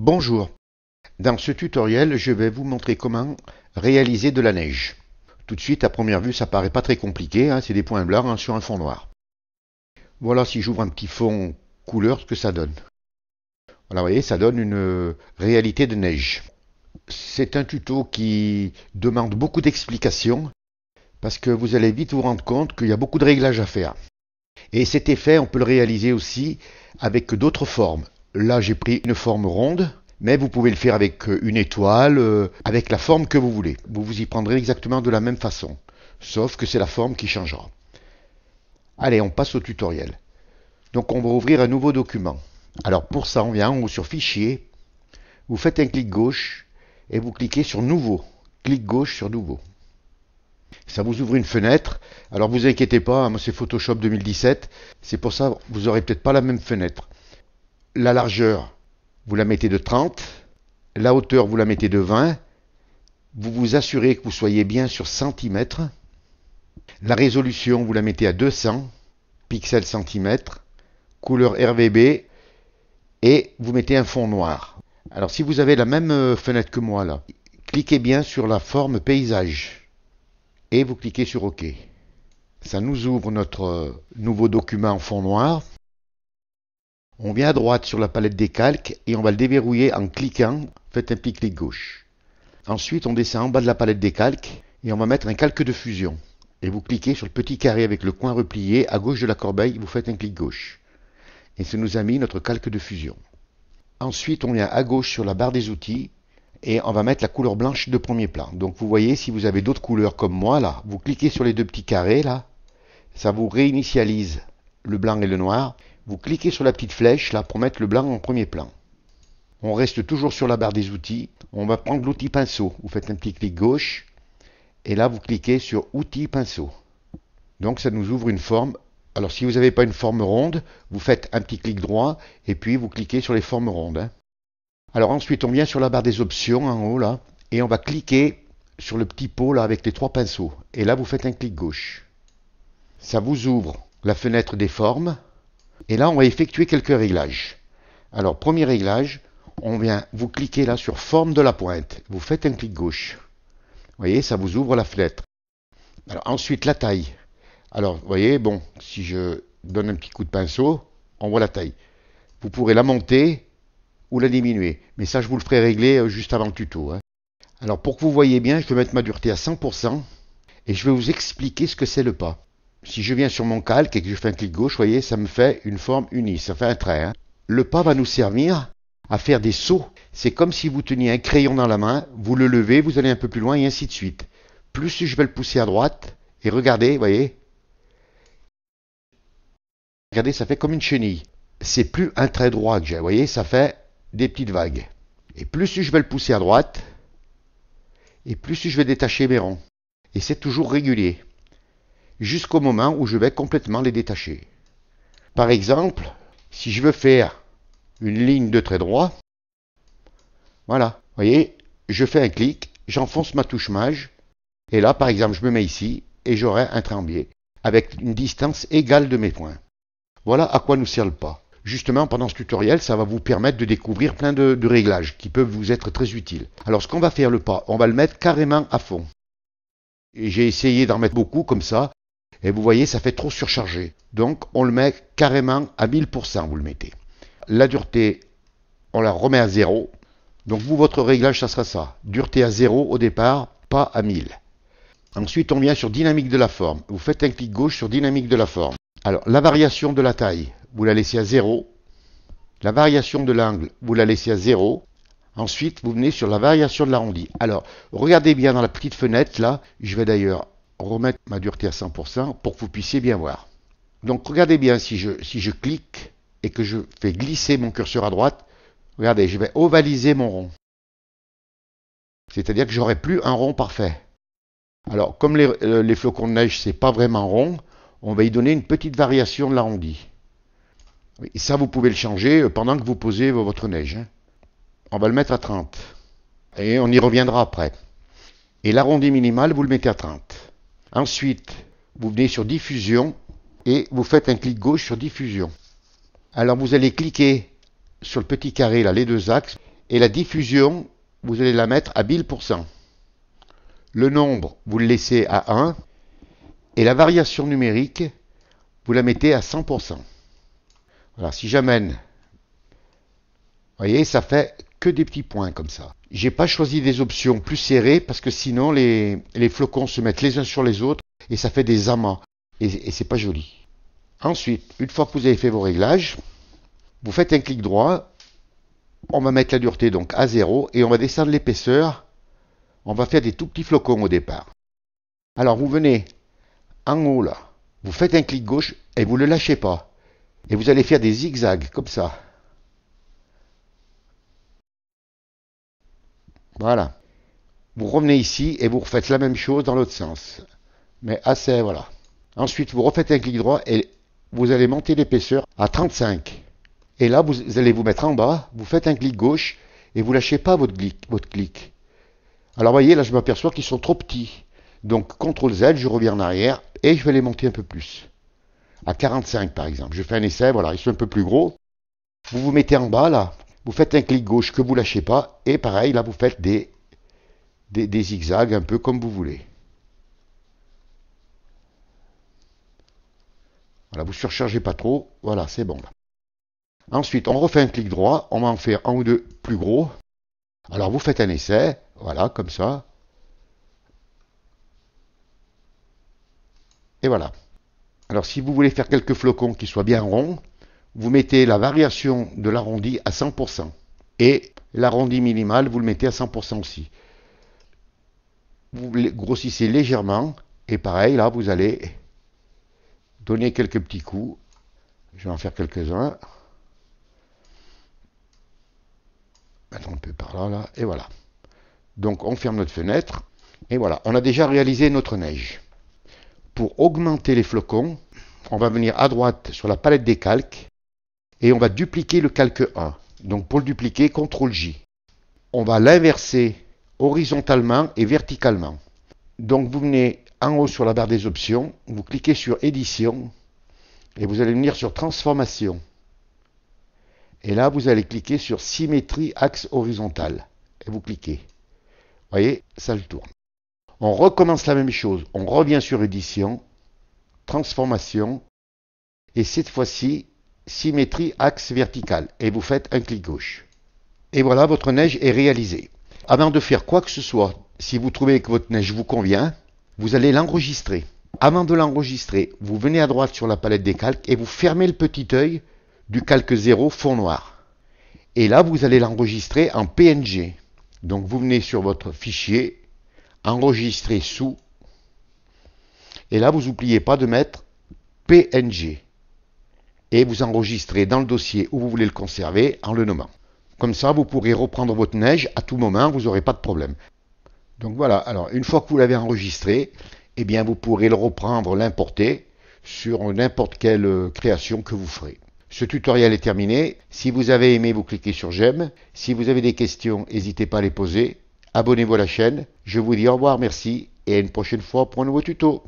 Bonjour, dans ce tutoriel je vais vous montrer comment réaliser de la neige. Tout de suite à première vue ça paraît pas très compliqué, c'est des points blancs sur un fond noir. Voilà, si j'ouvre un petit fond couleur, ce que ça donne. Voilà, vous voyez, ça donne une réalité de neige. C'est un tuto qui demande beaucoup d'explications parce que vous allez vite vous rendre compte qu'il y a beaucoup de réglages à faire. Et cet effet on peut le réaliser aussi avec d'autres formes. Là j'ai pris une forme ronde, mais vous pouvez le faire avec une étoile, avec la forme que vous voulez. Vous vous y prendrez exactement de la même façon, sauf que c'est la forme qui changera. Allez, on passe au tutoriel. Donc on va ouvrir un nouveau document. Alors pour ça on vient en haut sur Fichier, vous faites un clic gauche et vous cliquez sur Nouveau. Clic gauche sur Nouveau. Ça vous ouvre une fenêtre. Alors vous inquiétez pas, moi c'est Photoshop 2017, c'est pour ça vous n'aurez peut-être pas la même fenêtre. La largeur, vous la mettez de 30, la hauteur, vous la mettez de 20, vous vous assurez que vous soyez bien sur centimètres, la résolution, vous la mettez à 200 pixels centimètres, couleur RGB, et vous mettez un fond noir. Alors si vous avez la même fenêtre que moi là, cliquez bien sur la forme paysage, et vous cliquez sur OK. Ça nous ouvre notre nouveau document en fond noir. On vient à droite sur la palette des calques et on va le déverrouiller en cliquant. Faites un petit clic gauche. Ensuite, on descend en bas de la palette des calques et on va mettre un calque de fusion. Et vous cliquez sur le petit carré avec le coin replié à gauche de la corbeille, vous faites un clic gauche. Et ça nous a mis notre calque de fusion. Ensuite, on vient à gauche sur la barre des outils et on va mettre la couleur blanche de premier plan. Donc vous voyez, si vous avez d'autres couleurs comme moi, là, vous cliquez sur les deux petits carrés, là, ça vous réinitialise le blanc et le noir. Vous cliquez sur la petite flèche là pour mettre le blanc en premier plan. On reste toujours sur la barre des outils. On va prendre l'outil pinceau. Vous faites un petit clic gauche. Et là, vous cliquez sur Outils pinceau. Donc, ça nous ouvre une forme. Alors, si vous n'avez pas une forme ronde, vous faites un petit clic droit. Et puis, vous cliquez sur les formes rondes. Alors, ensuite, on vient sur la barre des options en haut là. Et on va cliquer sur le petit pot là avec les trois pinceaux. Et là, vous faites un clic gauche. Ça vous ouvre la fenêtre des formes. Et là, on va effectuer quelques réglages. Alors, premier réglage, on vient, vous cliquez là sur Forme de la pointe. Vous faites un clic gauche. Vous voyez, ça vous ouvre la fenêtre. Alors, ensuite, la taille. Alors, vous voyez, bon, si je donne un petit coup de pinceau, on voit la taille. Vous pourrez la monter ou la diminuer. Mais ça, je vous le ferai régler juste avant le tuto. Alors, pour que vous voyez bien, je vais mettre ma dureté à 100% et je vais vous expliquer ce que c'est le pas. Si je viens sur mon calque et que je fais un clic gauche, vous voyez, ça me fait une forme unie, ça fait un trait. Le pas va nous servir à faire des sauts. C'est comme si vous teniez un crayon dans la main, vous le levez, vous allez un peu plus loin et ainsi de suite. Plus je vais le pousser à droite, et regardez, vous voyez. Regardez, ça fait comme une chenille. C'est plus un trait droit que j'ai, vous voyez, ça fait des petites vagues. Et plus je vais le pousser à droite, et plus je vais détacher mes ronds. Et c'est toujours régulier. Jusqu'au moment où je vais complètement les détacher. Par exemple, si je veux faire une ligne de trait droit, voilà, vous voyez, je fais un clic, j'enfonce ma touche mage, et là, par exemple, je me mets ici, et j'aurai un trait en biais, avec une distance égale de mes points. Voilà à quoi nous sert le pas. Justement, pendant ce tutoriel, ça va vous permettre de découvrir plein de réglages qui peuvent vous être très utiles. Alors, ce qu'on va faire le pas, on va le mettre carrément à fond. Et j'ai essayé d'en mettre beaucoup comme ça, et vous voyez, ça fait trop surchargé. Donc, on le met carrément à 1000%, vous le mettez. La dureté, on la remet à 0. Donc, vous, votre réglage, ça sera ça. Dureté à 0 au départ, pas à 1000. Ensuite, on vient sur dynamique de la forme. Vous faites un clic gauche sur dynamique de la forme. Alors, la variation de la taille, vous la laissez à 0. La variation de l'angle, vous la laissez à 0. Ensuite, vous venez sur la variation de l'arrondi. Alors, regardez bien dans la petite fenêtre, là. Je vais d'ailleurs remettre ma dureté à 100% pour que vous puissiez bien voir. Donc regardez bien, si je clique et que je fais glisser mon curseur à droite, regardez, je vais ovaliser mon rond. C'est-à-dire que j'aurai plus un rond parfait. Alors comme les flocons de neige, c'est pas vraiment rond, on va y donner une petite variation de l'arrondi. Et ça, vous pouvez le changer pendant que vous posez votre neige. On va le mettre à 30. Et on y reviendra après. Et l'arrondi minimal, vous le mettez à 30. Ensuite, vous venez sur Diffusion et vous faites un clic gauche sur Diffusion. Alors vous allez cliquer sur le petit carré là, les deux axes, Et la diffusion, vous allez la mettre à 1000%. Le nombre, vous le laissez à 1. Et la variation numérique, vous la mettez à 100%. Voilà, si j'amène, vous voyez, ça fait que des petits points comme ça. J'ai pas choisi des options plus serrées parce que sinon les flocons se mettent les uns sur les autres et ça fait des amas. Et c'est pas joli. Ensuite, une fois que vous avez fait vos réglages, vous faites un clic droit. On va mettre la dureté donc à 0 et on va descendre l'épaisseur. On va faire des tout petits flocons au départ. Alors vous venez en haut là, vous faites un clic gauche et vous ne le lâchez pas. Et vous allez faire des zigzags comme ça. Voilà. Vous revenez ici et vous refaites la même chose dans l'autre sens. Mais assez, voilà. Ensuite, vous refaites un clic droit et vous allez monter l'épaisseur à 35. Et là, vous allez vous mettre en bas, vous faites un clic gauche et vous lâchez pas votre clic. Alors, voyez, là, je m'aperçois qu'ils sont trop petits. Donc, CTRL Z, je reviens en arrière et je vais les monter un peu plus. À 45, par exemple. Je fais un essai, voilà, ils sont un peu plus gros. Vous vous mettez en bas, là. Vous faites un clic gauche que vous lâchez pas. Et pareil, là, vous faites des zigzags un peu comme vous voulez. Voilà, vous ne surchargez pas trop. Voilà, c'est bon, là. Ensuite, on refait un clic droit. On va en faire un ou deux plus gros. Alors, vous faites un essai. Voilà, comme ça. Et voilà. Alors, si vous voulez faire quelques flocons qui soient bien ronds, vous mettez la variation de l'arrondi à 100%. Et l'arrondi minimal, vous le mettez à 100% aussi. Vous grossissez légèrement. Et pareil, là, vous allez donner quelques petits coups. Je vais en faire quelques-uns. Mettre un peu par là, là. Et voilà. Donc, on ferme notre fenêtre. Et voilà. On a déjà réalisé notre neige. Pour augmenter les flocons, on va venir à droite sur la palette des calques et on va dupliquer le calque 1. Donc pour le dupliquer, CTRL J. On va l'inverser horizontalement et verticalement. Donc vous venez en haut sur la barre des options, vous cliquez sur édition et vous allez venir sur transformation. Et là vous allez cliquer sur symétrie axe horizontal et vous cliquez. Vous voyez, ça le tourne. On recommence la même chose, on revient sur édition, transformation, et cette fois-ci, symétrie axe vertical, et vous faites un clic gauche. Et voilà, votre neige est réalisée. Avant de faire quoi que ce soit, si vous trouvez que votre neige vous convient, vous allez l'enregistrer. Avant de l'enregistrer, vous venez à droite sur la palette des calques et vous fermez le petit œil du calque 0 fond noir. Et là, vous allez l'enregistrer en PNG. Donc vous venez sur votre fichier, enregistrer sous, et là vous n'oubliez pas de mettre PNG et vous enregistrez dans le dossier où vous voulez le conserver en le nommant. Comme ça vous pourrez reprendre votre neige à tout moment, vous n'aurez pas de problème. Donc voilà, alors une fois que vous l'avez enregistré, eh bien vous pourrez le reprendre, l'importer sur n'importe quelle création que vous ferez. Ce tutoriel est terminé. Si vous avez aimé, vous cliquez sur j'aime. Si vous avez des questions, n'hésitez pas à les poser. Abonnez-vous à la chaîne. Je vous dis au revoir, merci, et à une prochaine fois pour un nouveau tuto.